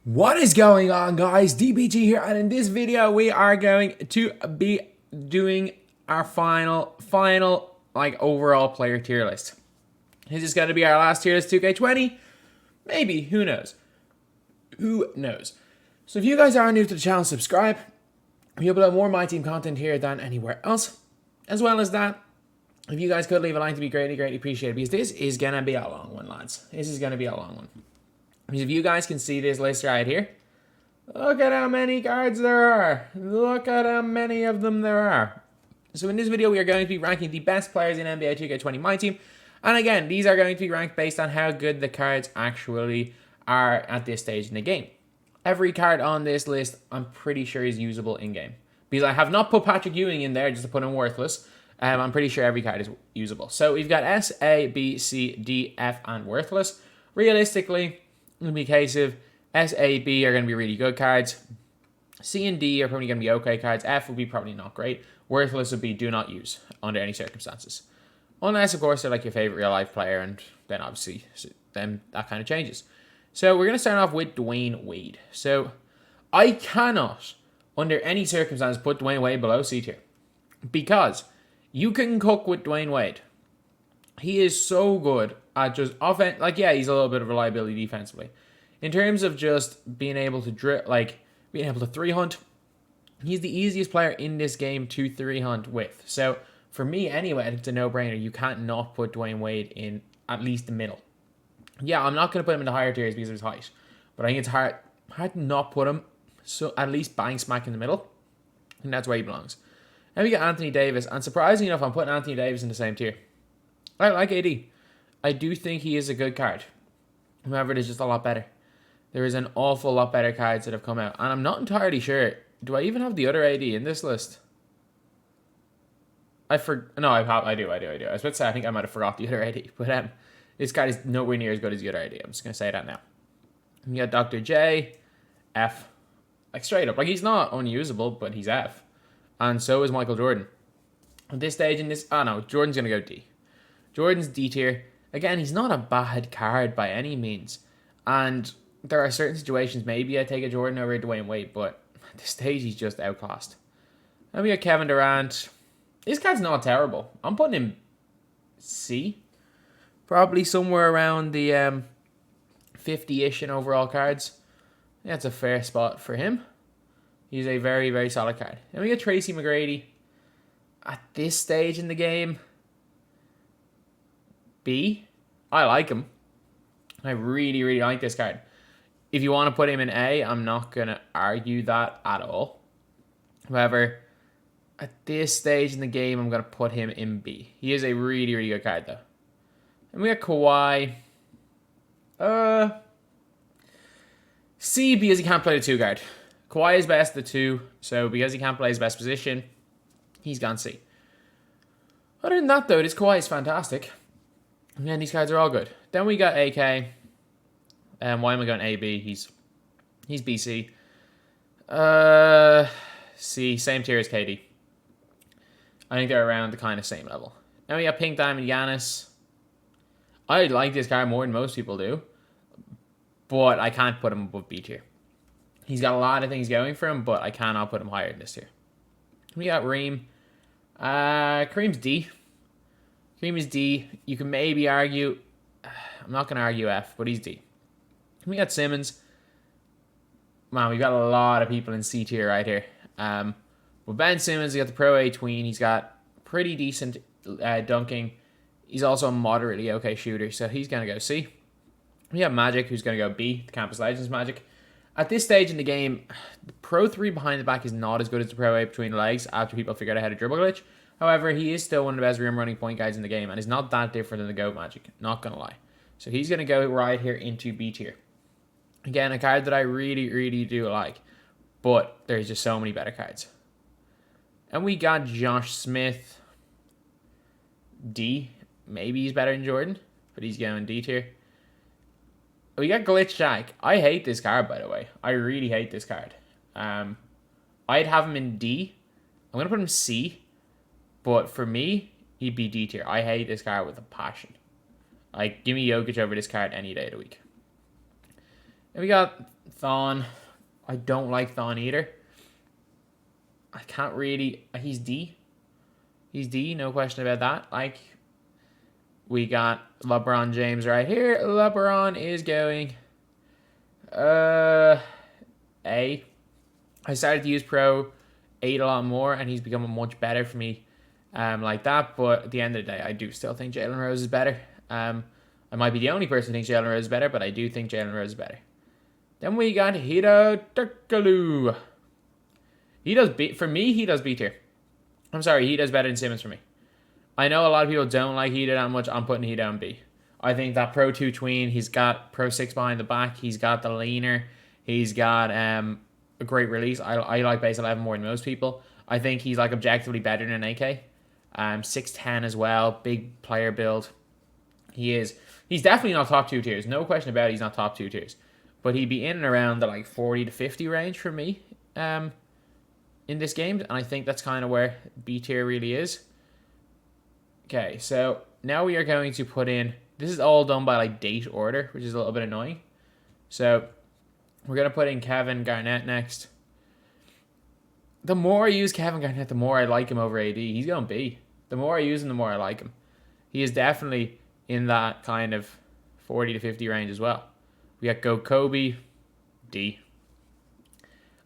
What is going on, guys? DBG here, and in this video we are going to be doing our final like overall player tier list. Is this going to be our last tier list, 2K20? Maybe, who knows? Who knows? So if you guys are new to the channel, subscribe. We upload more My Team content here than anywhere else. As well as that, if you guys could leave a like to be greatly appreciated, because this is going to be a long one, lads. This is going to be a long one. Because if you guys can see this list right here, look at how many cards there are. Look at how many of them there are. So in this video, we are going to be ranking the best players in NBA 2K20 MyTEAM. And again, these are going to be ranked based on how good the cards actually are at this stage in the game. Every card on this list, I'm pretty sure is usable in-game. Because I have not put Patrick Ewing in there just to put him worthless. I'm pretty sure every card is usable. So we've got S, A, B, C, D, F, and worthless. Realistically, it'll be a case of S, A, B are going to be really good cards. C and D are probably going to be okay cards. F will be probably not great. Worthless would be do not use under any circumstances. Unless, of course, they're like your favorite real-life player, and then obviously then that kind of changes. So we're going to start off with Dwyane Wade. So I cannot, under any circumstance, put Dwyane Wade below C tier. Because you can cook with Dwyane Wade. He is so good at just offense. Like, yeah, he's a little bit of reliability defensively. In terms of just being able to being able to 3-hunt, he's the easiest player in this game to 3-hunt with. So for me, anyway, it's a no-brainer. You can't not put Dwyane Wade in at least the middle. Yeah, I'm not going to put him in the higher tiers because of his height, but I think it's hard to not put him so at least bang smack in the middle, and that's where he belongs. Then we got Anthony Davis, and surprisingly enough, I'm putting Anthony Davis in the same tier. I like AD. I do think he is a good card. However, it is just a lot better. There is an awful lot better cards that have come out. And I'm not entirely sure. Do I even have the other AD in this list? No, I do. I was about to say, I think I might have forgot the other AD. But this card is nowhere near as good as the other AD. I'm just going to say that now. You got Dr. J, F. Like, straight up. Like, he's not unusable, but he's F. And so is Michael Jordan. At this stage in this... Oh, no. Jordan's going to go D. Jordan's D tier. Again, he's not a bad card by any means. And there are certain situations, maybe I take a Jordan over Dwyane Wade, but at this stage, he's just outclassed. Then we got Kevin Durant. This card's not terrible. I'm putting him C. Probably somewhere around the 50-ish in overall cards. That's a fair spot for him. He's a very solid card. Then we got Tracy Mcgrady. At this stage in the game, B. I like him. I really like this card. If you want to put him in A, I'm not going to argue that at all. However, at this stage in the game, I'm going to put him in B. He is a really good card, though. And we got Kawhi. C, because he can't play the 2 guard. Kawhi is best at the 2, so because he can't play his best position, he's gone C. Other than that, though, this Kawhi is fantastic. And these cards are all good. Then we got AK. Why am I going AB? He's BC. C, same tier as KD. I think they're around the kind of same level. Then we got Pink Diamond Giannis. I like this card more than most people do, but I can't put him above B tier. He's got a lot of things going for him, but I cannot put him higher than this tier. We got Reem. Kareem's D. Kareem is D. You can maybe argue... I'm not going to argue F, but he's D. We got Simmons. Man, we've got a lot of people in C tier right here. With Ben Simmons, we got the Pro A tween. He's got pretty decent dunking. He's also a moderately okay shooter, so he's going to go C. We have Magic, who's going to go B, the Campus Legends Magic. At this stage in the game, the Pro 3 behind the back is not as good as the Pro A between the legs after people figured out how to dribble glitch. However, he is still one of the best rim running point guards in the game and is not that different than the GOAT Magic, not going to lie. So he's going to go right here into B tier. Again, a card that I really do like, but there's just so many better cards. And we got Josh Smith, D. Maybe he's better than Jordan, but he's going D tier. We got Glitch Shaq. I hate this card, by the way. I really hate this card. I'd have him in D. I'm going to put him C, but for me, he'd be D tier. I hate this card with a passion. Like, give me Jokic over this card any day of the week. And we got Thon. I don't like Thon either. I can't really... He's D. He's D, no question about that. Like, we got LeBron James right here. LeBron is going... A. I started to use Pro 8 a lot more, and he's becoming much better for me like that. But at the end of the day, I do still think Jalen Rose is better. I might be the only person who thinks Jalen Rose is better, but I do think Jalen Rose is better. Then we got Hiro Turkoglu. For me, he does B tier. I'm sorry, he does better than Simmons for me. I know a lot of people don't like Hiro that much. I'm putting Hiro on B. I think that Pro 2 tween, he's got Pro 6 behind the back. He's got the leaner. He's got a great release. I like base 11 more than most people. I think he's like objectively better than AK. 6'10 as well. Big player build. He's definitely not top 2 tiers. No question about it, he's not top 2 tiers. But he'd be in and around the like 40 to 50 range for me in this game. And I think that's kind of where B tier really is. Okay, so now we are going to put in... This is all done by like date order, which is a little bit annoying. So we're going to put in Kevin Garnett next. The more I use Kevin Garnett, the more I like him over AD. He's going B. The more I use him, the more I like him. He is definitely in that kind of 40 to 50 range as well. We got Kobe, D.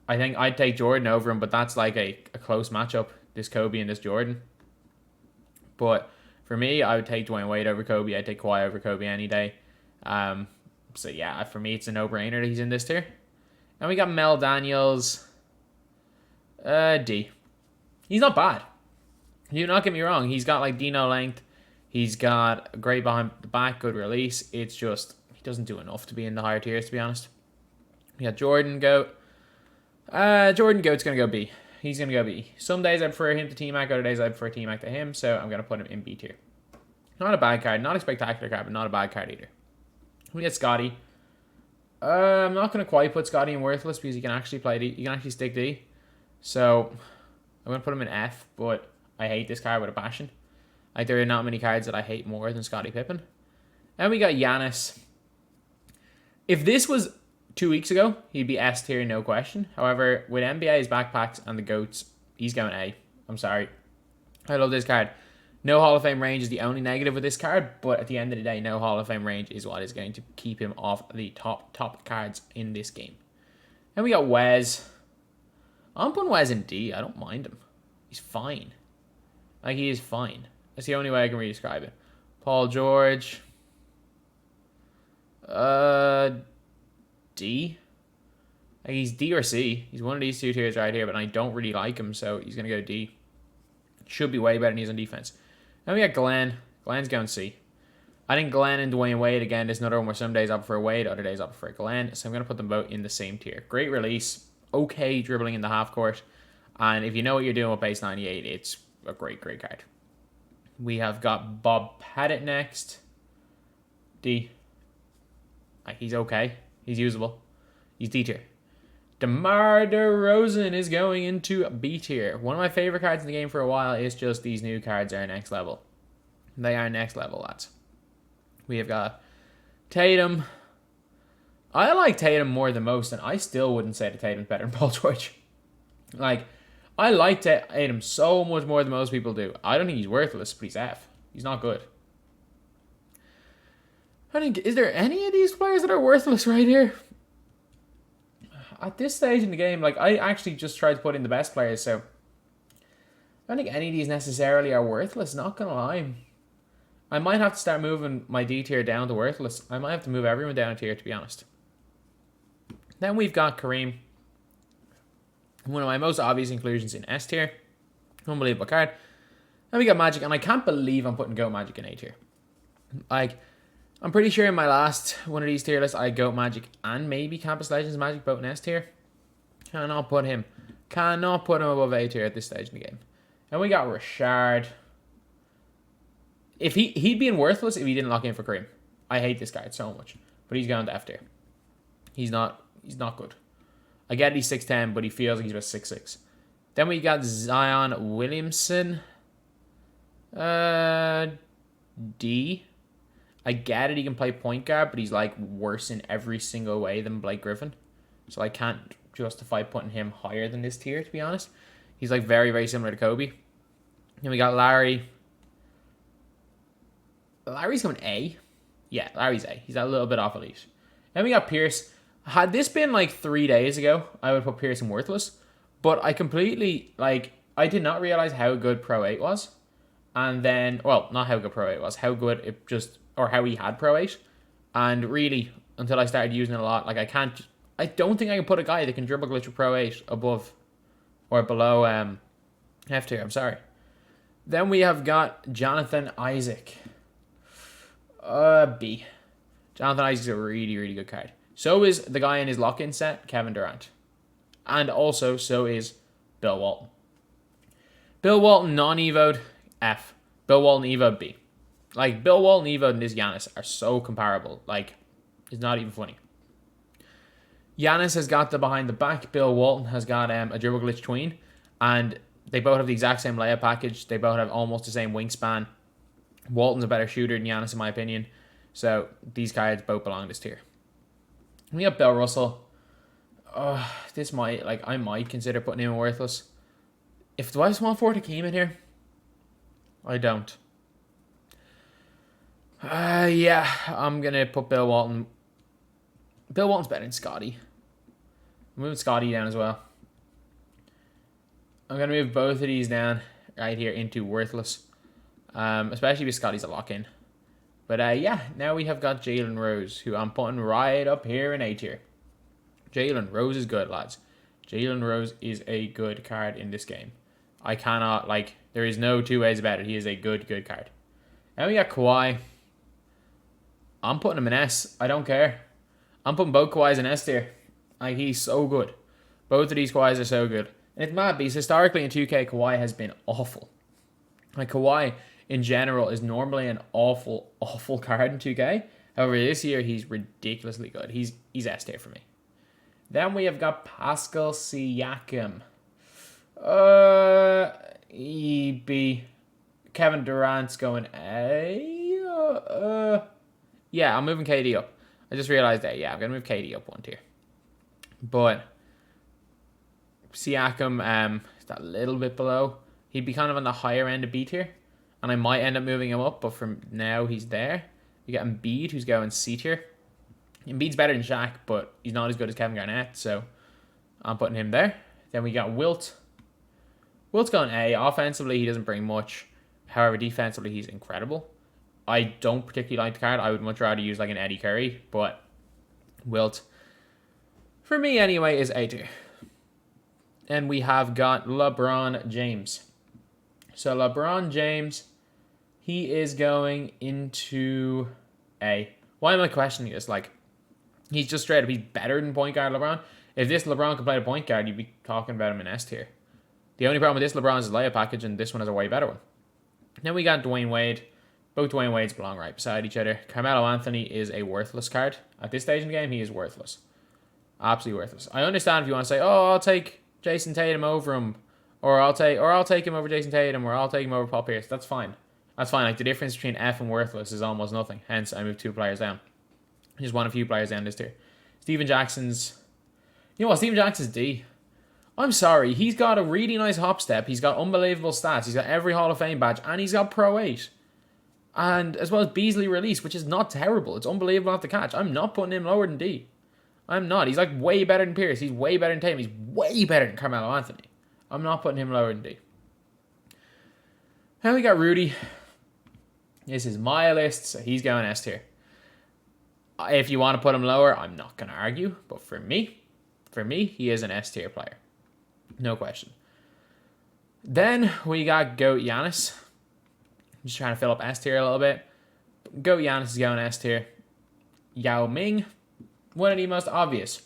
I think I'd take Jordan over him, but that's like a close matchup, this Kobe and this Jordan. But for me, I would take Dwyane Wade over Kobe. I'd take Kawhi over Kobe any day. So yeah, for me, it's a no-brainer that he's in this tier. And we got Mel Daniels, D. He's not bad. Do not get me wrong. He's got like Dino length. He's got a great behind the back, good release. It's just, he doesn't do enough to be in the higher tiers, to be honest. We got Jordan Goat. Jordan Goat's going to go B. He's going to go B. Some days I prefer him to T-Mac, other days I prefer T-Mac to him, so I'm going to put him in B tier. Not a bad card. Not a spectacular card, but not a bad card either. We get Scotty. I'm not going to quite put Scotty in Worthless because he can actually play D. He can actually stick D. So I'm going to put him in F, but I hate this card with a passion. Like, there are not many cards that I hate more than Scottie Pippen. And we got Giannis. If this was 2 weeks ago, he'd be S tier, no question. However, with NBA's backpacks and the GOATs, he's going A. I'm sorry. I love this card. No Hall of Fame range is the only negative with this card, but at the end of the day, no Hall of Fame range is what is going to keep him off the top cards in this game. And we got Wes. I'm putting Wes in D. I don't mind him. He's fine. Like, he is fine. That's the only way I can really describe it. Paul George. D. Like, he's D or C. He's one of these two tiers right here, but I don't really like him, so he's going to go D. Should be way better than he's on defense. Then we got Glenn. Glenn's going C. I think Glenn and Dwyane Wade, again, there's another one where some days I prefer Wade, other days I prefer Glenn, so I'm going to put them both in the same tier. Great release. Okay dribbling in the half court. And if you know what you're doing with base 98, it's a great card. We have got Bob Pettit next. D. He's okay. He's usable. He's D tier. DeMar DeRozan is going into B tier. One of my favorite cards in the game for a while is just these new cards are next level. They are next level, lads. We have got Tatum. I like Tatum more than most, and I still wouldn't say that Tatum's better than Paul George. Like, I like Tatum so much more than most people do. I don't think he's worthless, but he's F. He's not good. I think, is there any of these players that are worthless right here? At this stage in the game, like, I actually just tried to put in the best players, so I don't think any of these necessarily are worthless, not gonna lie. I might have to start moving my D tier down to worthless. I might have to move everyone down a tier, to be honest. Then we've got Kareem. One of my most obvious inclusions in S tier. Unbelievable card. Then we got Magic, and I can't believe I'm putting Goat Magic in A tier. Like, I'm pretty sure in my last one of these tier lists, I Goat Magic and maybe Campus Legends Magic both in S tier. Cannot put him above A tier at this stage in the game. And we got Rashard. If he'd be in worthless if he didn't lock in for Kareem. I hate this card so much, but he's going to F tier. He's not good. I get he's 6'10", but he feels like he's about 6'6". Then we got Zion Williamson. D. I get it, he can play point guard, but he's like worse in every single way than Blake Griffin. so I can't justify putting him higher than this tier, to be honest. He's like very, very similar to Kobe. Then we got Larry. Larry's going A. Yeah, Larry's A. He's a little bit off elite. Then we got Pierce. Had this been like 3 days ago, I would put Pierce in worthless. But I completely, like, I did not realize how good Pro 8 was. And then, well, not how good Pro 8 was, how good it just, or how he had Pro 8. And really, until I started using it a lot, like, I don't think I can put a guy that can dribble glitch with Pro 8 above or below F tier. I'm sorry. Then we have got Jonathan Isaac. B. Jonathan Isaac's a really, really good card. So is the guy in his lock-in set, Kevin Durant. And also, so is Bill Walton. Bill Walton non-evoed, F. Bill Walton evoed, B. Like, Bill Walton evoed and this Giannis are so comparable. Like, it's not even funny. Giannis has got the behind the back. Bill Walton has got a dribble glitch tween. And they both have the exact same layup package. They both have almost the same wingspan. Walton's a better shooter than Giannis, in my opinion. So, these cards both belong in this tier. We got Bill Russell. This might, like, I might consider putting him in worthless. Do I just want for Hakeem in here? I don't. Yeah, I'm going to put Bill Walton. Bill Walton's better than Scotty. I'm moving Scotty down as well. I'm going to move both of these down right here into worthless. Especially because Scotty's a lock-in. But yeah, now we have got Jalen Rose, who I'm putting right up here in A tier. Jalen Rose is good, lads. Jalen Rose is a good card in this game. I cannot, like, there is no two ways about it. He is a good card. Now we got Kawhi. I'm putting him in S. I don't care. I'm putting both Kawhis in S tier. Like, he's so good. Both of these Kawhis are so good. And it's mad because historically in 2K, Kawhi has been awful. Like, Kawhi in general is normally an awful card in 2K. However, this year he's ridiculously good. He's S tier for me. Then we have got Pascal Siakam. B. Kevin Durant's going A. Yeah, I'm moving KD up. I just realized that. Yeah, I'm going to move KD up one tier. But Siakam is that little bit below. He'd be kind of on the higher end of B tier. And I might end up moving him up, but from now he's there. You got Embiid, who's going C tier. Embiid's better than Shaq, but he's not as good as Kevin Garnett, so I'm putting him there. Then we got Wilt. Wilt's going A. Offensively, he doesn't bring much. However, defensively, he's incredible. I don't particularly like the card. I would much rather use like an Eddie Curry, but Wilt, for me anyway, is A tier. And we have got LeBron James. So LeBron James, he is going into A. Why am I questioning this? Like, he's just straight up, he's better than point guard LeBron. If this LeBron could play the point guard, you'd be talking about him in S tier. The only problem with this LeBron is his layup package, and this one is a way better one. Then we got Dwyane Wade. Both Dwyane Wades belong right beside each other. Carmelo Anthony is a worthless card. At this stage in the game, he is worthless. Absolutely worthless. I understand if you want to say, oh, I'll take Jason Tatum over him, or I'll take him over Jason Tatum, or I'll take him over Paul Pierce. That's fine. That's fine. Like, the difference between F and worthless is almost nothing. Hence, I moved 2 players down. Just one of few players down this tier. Steven Jackson's... You know what? Steven Jackson's D. I'm sorry. He's got a really nice hop step. He's got unbelievable stats. He's got every Hall of Fame badge. And he's got Pro 8. And as well as Beasley release, which is not terrible. It's unbelievable off the catch. I'm not putting him lower than D. I'm not. He's like way better than Pierce. He's way better than Tatum. He's way better than Carmelo Anthony. I'm not putting him lower than D. Then we got Rudy. This is my list, so he's going S tier. If you want to put him lower, I'm not going to argue. But for me, he is an S tier player. No question. Then we got GOAT Giannis. I'm just trying to fill up S tier a little bit. GOAT Giannis is going S tier. Yao Ming, one of the most obvious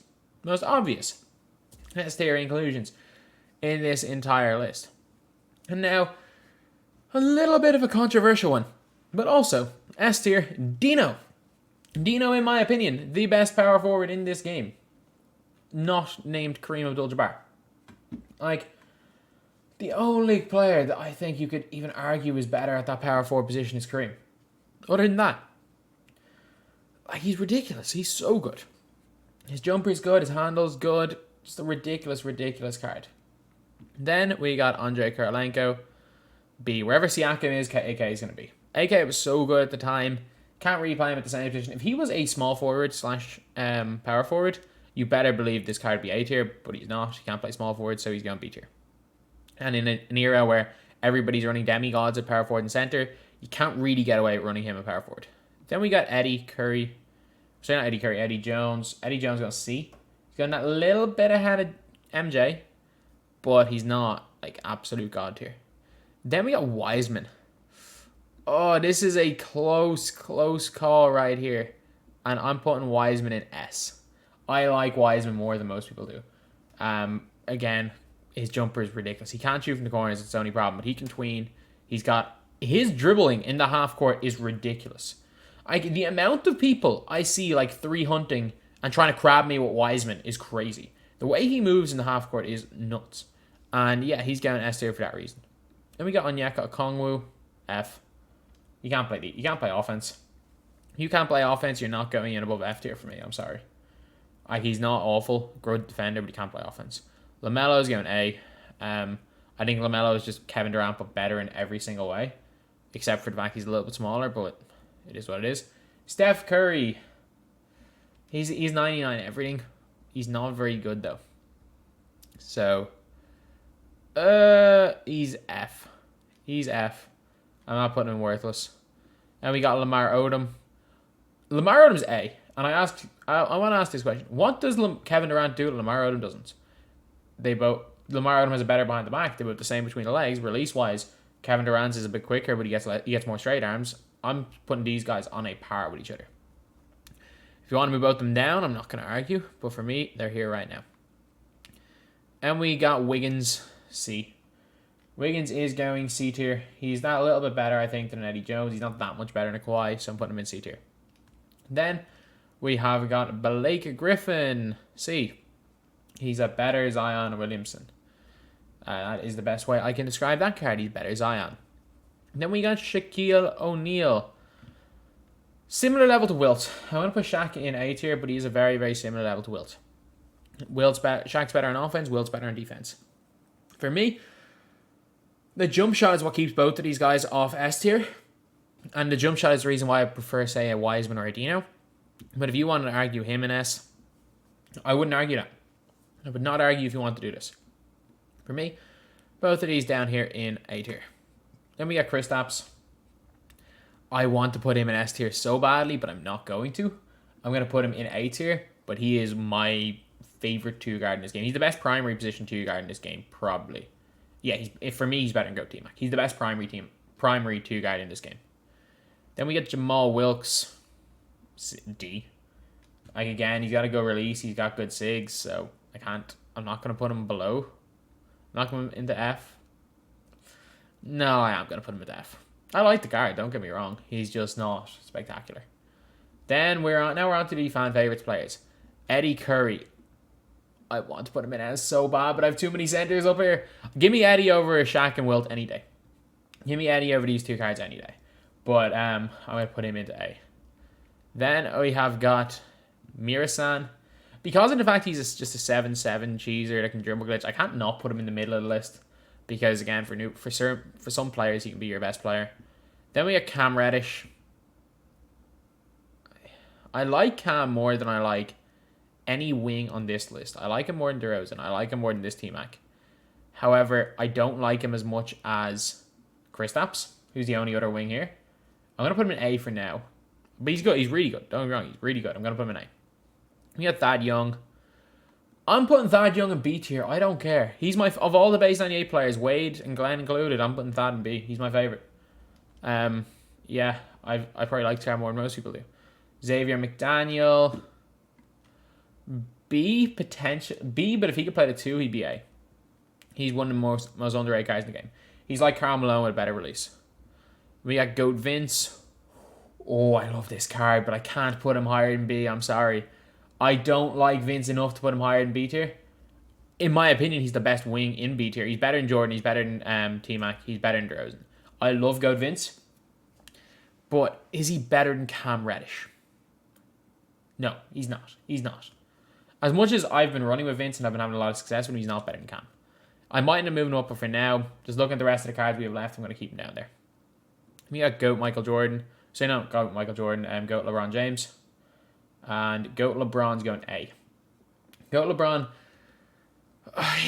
S tier inclusions in this entire list. And now, a little bit of a controversial one, but also S tier, Dino. Dino, in my opinion, the best power forward in this game. Not named Kareem Abdul-Jabbar. Like, the only player that I think you could even argue is better at that power forward position is Kareem. Other than that, like, he's ridiculous. He's so good. His jumper's good. His handle's good. Just a ridiculous, ridiculous card. Then we got Andre Kurlanko. B. Wherever Siakam is, AK is going to be. AK was so good at the time. Can't really play him at the same position. If he was a small forward slash power forward, you better believe this card would be A tier, but he's not. He can't play small forward, so he's going B tier. And in an era where everybody's running demigods at power forward and center, you can't really get away with running him at power forward. Then we got Eddie Curry. Sorry, not Eddie Curry, Eddie Jones. Eddie Jones going to C. He's got that little bit ahead of MJ, but he's not like absolute god tier. Then we got Weisman. Oh, this is a close call right here. And I'm putting Weisman in S. I like Weisman more than most people do. Again, his jumper is ridiculous. He can't shoot from the corners, it's the only problem, but he can tween. He's got his dribbling in the half court is ridiculous. The amount of people I see like 3-hunting and trying to crab me with Weisman is crazy. The way he moves in the half court is nuts. And yeah, he's getting S tier for that reason. Then we got Onyeka Okongwu, F. You can't play offense. You can't play offense, you're not going in above F tier for me. I'm sorry. Like, he's not awful. Good defender, but he can't play offense. LaMelo's going A. I think LaMelo is just Kevin Durant, but better in every single way. Except for the fact he's a little bit smaller, but it is what it is. Steph Curry. He's 99 everything. He's not very good, though. So, he's F. He's F. I'm not putting him worthless. And we got Lamar Odom. Lamar Odom's A. And I want to ask this question. What does Kevin Durant do that Lamar Odom doesn't? Lamar Odom has a better behind the back. They're both the same between the legs. Release-wise, Kevin Durant's is a bit quicker, but he gets more straight arms. I'm putting these guys on a par with each other. If you want to move both them down, I'm not going to argue. But for me, they're here right now. And we got Wiggins, C. Wiggins is going C tier. He's that a little bit better, I think, than Eddie Jones. He's not that much better than Kawhi, so I'm putting him in C tier. Then we have got Blake Griffin, C. He's a better Zion Williamson. That is the best way I can describe that card. He's better Zion. Then we got Shaquille O'Neal. Similar level to Wilt. I want to put Shaq in A tier, but he's a very, very similar level to Wilt. Shaq's better on offense, Wilt's better on defense. For me, the jump shot is what keeps both of these guys off S tier. And the jump shot is the reason why I prefer, say, a Weisman or a Dino. But if you wanted to argue him in S, I wouldn't argue that. I would not argue if you want to do this. For me, both of these down here in A tier. Then we got Kristaps. I want to put him in S tier so badly, but I'm not going to. I'm going to put him in A tier, but he is my favorite two guard in this game. He's the best primary position two guard in this game, probably. Yeah, for me, he's better than Goat T-Mac. He's the best primary two guard in this game. Then we get Jamal Wilkes, D. Like, again, he's got to go release. He's got good SIGs, so I'm not going to put him below. I'm not going into F. No, I am going to put him at F. I like the guard, don't get me wrong. He's just not spectacular. Then we're on to the fan favorites players. Eddie Curry. I want to put him in S so bad, but I have too many centers up here. Give me Eddie over Shaq and Wilt any day. Give me Eddie over these two cards any day. But I'm going to put him into A. Then we have got Mirasan. Because of the fact he's just a 7-7 cheeser that can dribble glitch, I can't not put him in the middle of the list. Because again, for some players, he can be your best player. Then we have Cam Reddish. I like Cam more than I like any wing on this list. I like him more than DeRozan. I like him more than this T-Mac. However, I don't like him as much as Kristaps, who's the only other wing here. I'm going to put him in A for now. But he's good. He's really good. Don't get me wrong. He's really good. I'm going to put him in A. We got Thad Young. I'm putting Thad Young in B tier. I don't care. He's of all the base 98 players, Wade and Glenn included, I'm putting Thad in B. He's my favorite. Yeah, I probably like Thad more than most people do. Xavier McDaniel. B, potential. B, but if he could play the 2, he'd be A. He's one of the most underrated guys in the game. He's like Karl Malone with a better release. We got Goat Vince. Oh, I love this card, but I can't put him higher than B. I'm sorry. I don't like Vince enough to put him higher than B tier. In my opinion, he's the best wing in B tier. He's better than Jordan. He's better than T-Mac. He's better than DeRozan. I love Goat Vince. But is he better than Cam Reddish? No, he's not. He's not. As much as I've been running with Vince and I've been having a lot of success with him, he's not better than Cam. I might end up moving him up, but for now, just looking at the rest of the cards we have left, I'm going to keep him down there. We got GOAT Michael Jordan. So no, GOAT Michael Jordan and GOAT LeBron James. And GOAT LeBron's going A. GOAT LeBron,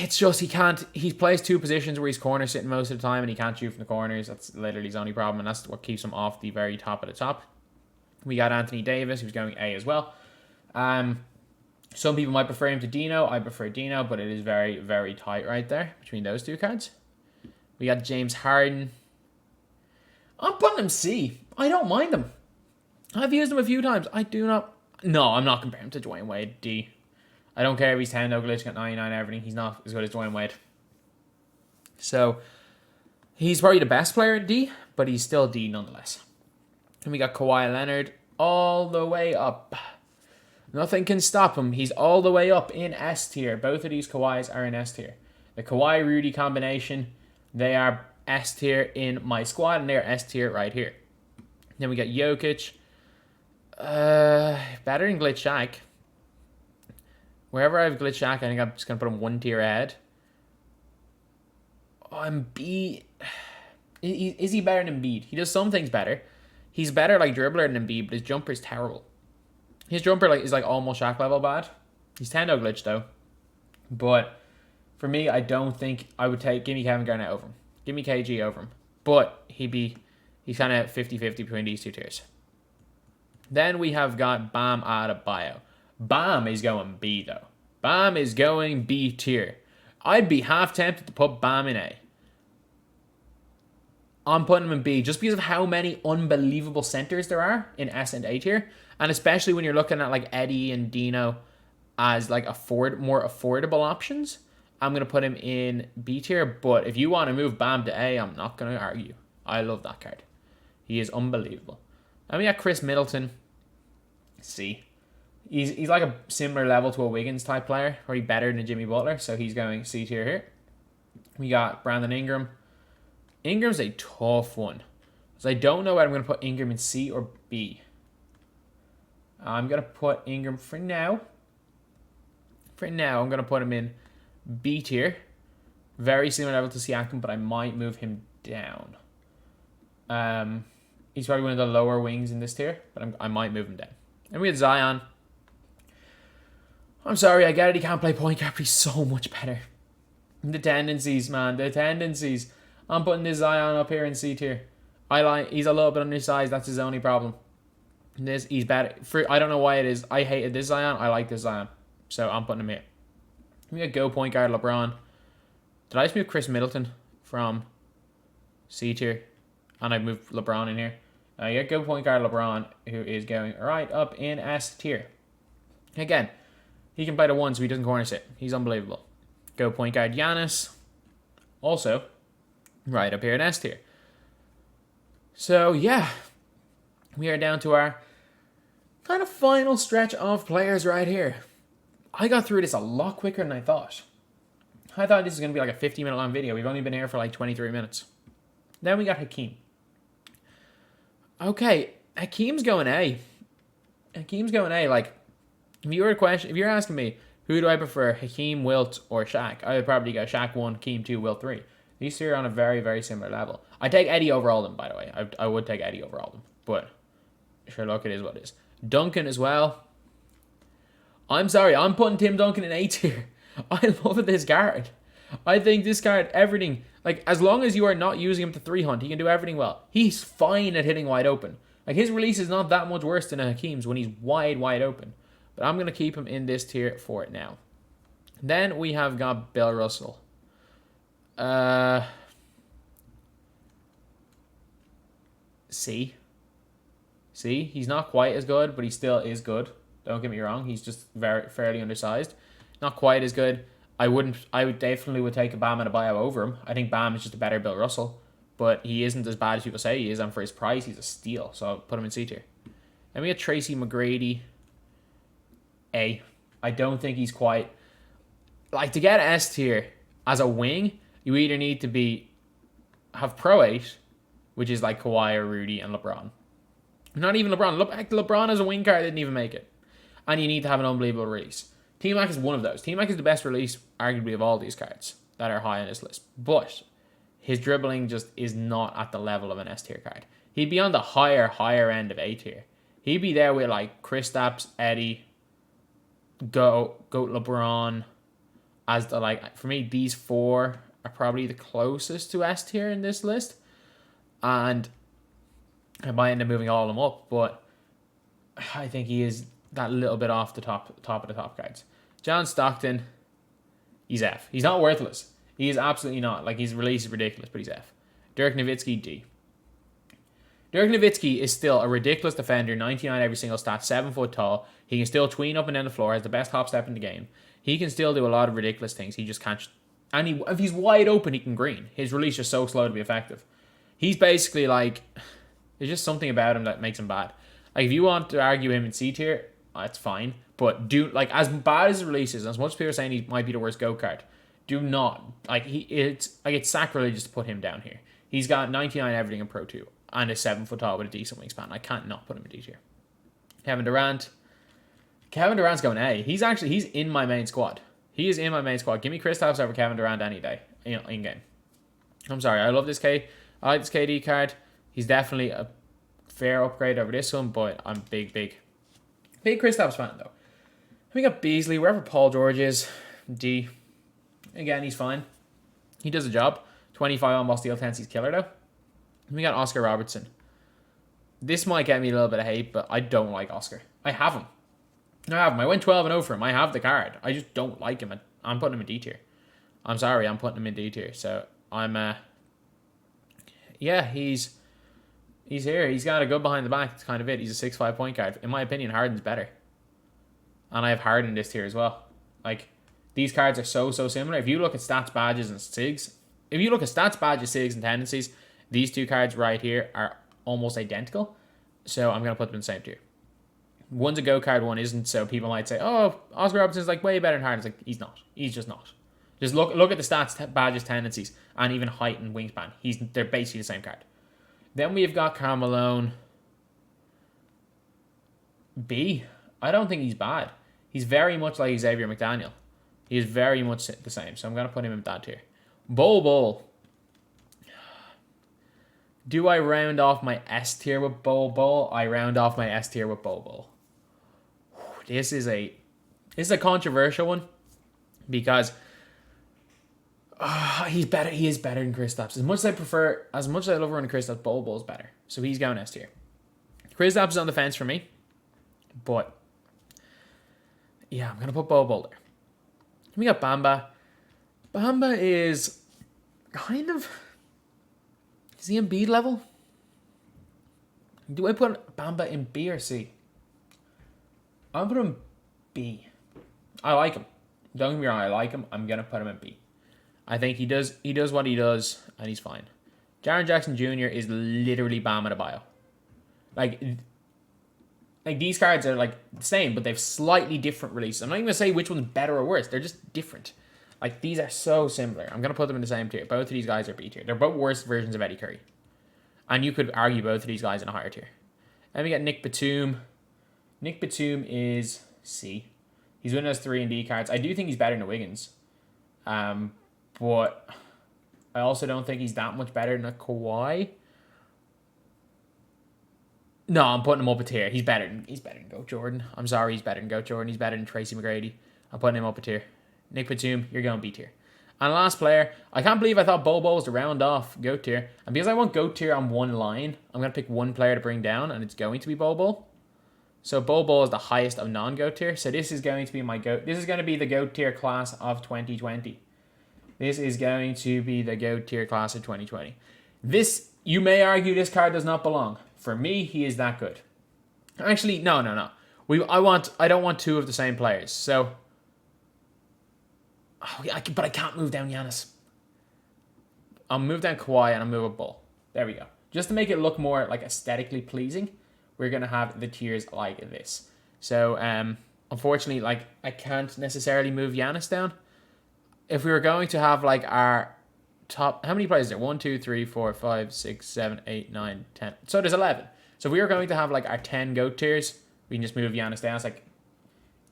it's just he plays two positions where he's corner sitting most of the time and he can't shoot from the corners. That's literally his only problem, and that's what keeps him off the very top of the top. We got Anthony Davis, who's going A as well. Some people might prefer him to Dino. I prefer Dino, but it is very, very tight right there between those two cards. We got James Harden. I'm putting him C. I don't mind him. I've used him a few times. I do not... No, I'm not comparing him to Dwyane Wade. D. I don't care if he's 10, no glitch, got 99, everything. He's not as good as Dwyane Wade. So, he's probably the best player at D, but he's still D nonetheless. And we got Kawhi Leonard all the way up. Nothing can stop him. He's all the way up in S tier. Both of these Kawhis are in S tier. The Kawhi-Rudy combination, they are S tier in my squad, and they're S tier right here. Then we got Jokic. Better than Glitch Shaq. Wherever I have Glitch Shaq, I think I'm just going to put him one tier ahead. Oh, Embiid. Is he better than Embiid? He does some things better. He's better like dribbler than Embiid, but his jumper is terrible. His jumper is almost Shaq level bad. He's 10 no glitch though. But for me, I don't think I would give me Kevin Garnett over him. Give me KG over him. But he's kind of 50-50 between these two tiers. Then we have got Bam Adebayo. Bam is going B though. Bam is going B tier. I'd be half tempted to put Bam in A. I'm putting him in B just because of how many unbelievable centers there are in S and A tier. And especially when you're looking at like Eddie and Dino as like more affordable options, I'm going to put him in B tier. But if you want to move Bam to A, I'm not going to argue. I love that card. He is unbelievable. And we got Chris Middleton. C. He's like a similar level to a Wiggins type player, or he's better than Jimmy Butler, so he's going C tier here. We got Brandon Ingram. Ingram's a tough one. So I don't know whether I'm going to put Ingram in C or B. I'm going to put Ingram for now. For now, I'm going to put him in B tier. Very similar level to Siakam, but I might move him down. He's probably one of the lower wings in this tier, but I might move him down. And we had Zion. I'm sorry, I get it. He can't play point guard, but he's so much better. The tendencies, man. The tendencies. I'm putting this Zion up here in C tier. He's a little bit undersized. That's his only problem. He's better. I don't know why it is. I hated this Zion. I like this Zion. So I'm putting him here. We got go point guard LeBron. Did I just move Chris Middleton from C tier? And I moved LeBron in here. You got go point guard LeBron, who is going right up in S tier. Again, he can play the one, so he doesn't corner sit. He's unbelievable. Go point guard Giannis. Also, right up here in S tier. So, yeah. We are down to our kind of final stretch of players right here. I got through this a lot quicker than I thought. I thought this was going to be like a 50-minute long video. We've only been here for like 23 minutes. Then we got Hakeem. Okay, Hakeem's going A. Hakeem's going A. Like, if you're asking me, who do I prefer, Hakeem, Wilt, or Shaq? I would probably go Shaq 1, Hakeem 2, Wilt 3. These three are on a very, very similar level. I take Eddie over all of them, by the way. I would take Eddie over all of them. But, sure, look, it is what it is. Duncan as well. I'm sorry, I'm putting Tim Duncan in A tier. I love this card. I think this card, everything, like, as long as you are not using him to 3-hunt, he can do everything well. He's fine at hitting wide open. Like, his release is not that much worse than a Hakeem's when he's wide open. But I'm going to keep him in this tier for it now. Then we have got Bill Russell. C. He's not quite as good, but he still is good. Don't get me wrong. He's just fairly undersized. Not quite as good. I would definitely take a Bam Adebayo over him. I think Bam is just a better Bill Russell. But he isn't as bad as people say he is. And for his price, he's a steal. So I'll put him in C tier. And we have Tracy Mcgrady. A. I don't think he's quite... Like, to get S tier as a wing, you either need to have Pro 8, which is like Kawhi or Rudy and LeBron. Not even LeBron. LeBron as a wing card didn't even make it. And you need to have an unbelievable release. T-Mac is one of those. T-Mac is the best release, arguably, of all these cards that are high on this list. But his dribbling just is not at the level of an S tier card. He'd be on the higher end of A tier. He'd be there with like Kristaps, Eddie, Goat LeBron. As the like, for me, these four are probably the closest to S tier in this list. And I might end up moving all of them up, but I think he is that little bit off the top of the top cards. John Stockton, he's F. He's not worthless. He is absolutely not. Like, his release is ridiculous, but he's F. Dirk Nowitzki, D. Dirk Nowitzki is still a ridiculous defender, 99 every single stat, 7 foot tall. He can still tween up and down the floor, has the best hop step in the game. He can still do a lot of ridiculous things. He just can't. And if he's wide open, he can green. His release is so slow to be effective. He's basically like, there's just something about him that makes him bad. Like, if you want to argue him in C tier, that's fine. But as bad as his release is, as much as people are saying he might be the worst GOAT card, do not, it's sacrilegious to put him down here. He's got 99 everything in Pro 2 and is 7 foot tall with a decent wingspan. I can't not put him in D tier. Kevin Durant's going A. He's in my main squad. He is in my main squad. Give me Kristaps over Kevin Durant any day, in game. I'm sorry, I love this I like this KD card. He's definitely a fair upgrade over this one, but I'm big Kristaps fan though. We got Beasley, wherever Paul George is, D. Again, he's fine. He does a job. 25 on ball steal tendencies killer though. We got Oscar Robertson. This might get me a little bit of hate, but I don't like Oscar. I have him. I went 12-0 for him. I have the card. I just don't like him. I'm putting him in D tier. I'm sorry, I'm putting him in D tier. So I'm yeah, he's here. He's got a good behind the back. That's kind of it. He's a 6'5" point guard. In my opinion, Harden's better. And I have Harden in this tier as well. Like, these cards are so similar. If you look at stats, badges, and SIGs, and tendencies, these two cards right here are almost identical. So I'm going to put them in the same tier. One's a go card, one isn't. So people might say, oh, Oscar Robertson's like way better than Harden. It's like, he's not. He's just not. Just look at the stats, badges, tendencies, and even height and wingspan. They're basically the same card. Then we've got Karl Malone. B. I don't think he's bad. He's very much like Xavier McDaniel. He is very much the same. So I'm going to put him in that tier. Bol. Do I round off my S tier with Bol? I round off my S tier with Bol. This is a controversial one because he's better. He is better than Kristaps. As much as I love running Kristaps, Bol is better. So he's going S tier. Kristaps is on the fence for me, but yeah, I'm gonna put Bol there. We got Bamba. Bamba is kind of, is he Embiid level? Do I put Bamba in B or C? I'm gonna put him B. I like him. Don't get me wrong, I like him. I'm gonna put him in B. I think he does what he does, and he's fine. Jaron Jackson Jr. is literally Bam Adebayo. Like these cards are like the same, but they've slightly different releases. I'm not even gonna say which one's better or worse. They're just different. Like, these are so similar. I'm gonna put them in the same tier. Both of these guys are B tier. They're both worse versions of Eddie Curry, and you could argue both of these guys in a higher tier. Then we got Nick Batum. Nick Batum is C. He's winning those 3 and D cards. I do think he's better than Wiggins. But I also don't think he's that much better than a Kawhi. No, I'm putting him up a tier. He's better than Goat Jordan. I'm sorry, he's better than Goat Jordan. He's better than Tracy McGrady. I'm putting him up a tier. Nick Batum, you're going B tier. And last player, I can't believe I thought Bol was to round off Goat tier. And because I want Goat tier on one line, I'm going to pick one player to bring down, and it's going to be Bol. So Bol is the highest of non-Goat tier. So this is going to be my Goat. This is going to be the Goat tier class of 2020. This is going to be the Goat tier class of 2020. This, you may argue this card does not belong. For me, he is that good. Actually, no. I don't want 2 of the same players. So, but I can't move down Giannis. I'll move down Kawhi and I'll move up Bol. There we go. Just to make it look more like aesthetically pleasing, we're gonna have the tiers like this. So, unfortunately, like, I can't necessarily move Giannis down. If we were going to have like our top, how many players is there? 1, 2, 3, 4, 5, 6, 7, 8, 9, 10. So there's 11. So if we were going to have like our 10 GOAT tiers, we can just move Giannis down. It's like,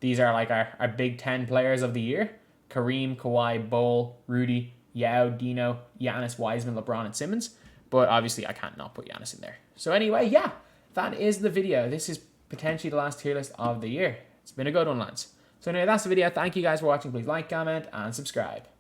these are like our Big 10 players of the year. Kareem, Kawhi, Bol, Rudy, Yao, Dino, Giannis, Weisman, LeBron, and Simmons. But obviously, I can't not put Giannis in there. So anyway, yeah, that is the video. This is potentially the last tier list of the year. It's been a good one, lads. So anyway, that's the video. Thank you guys for watching. Please like, comment, and subscribe.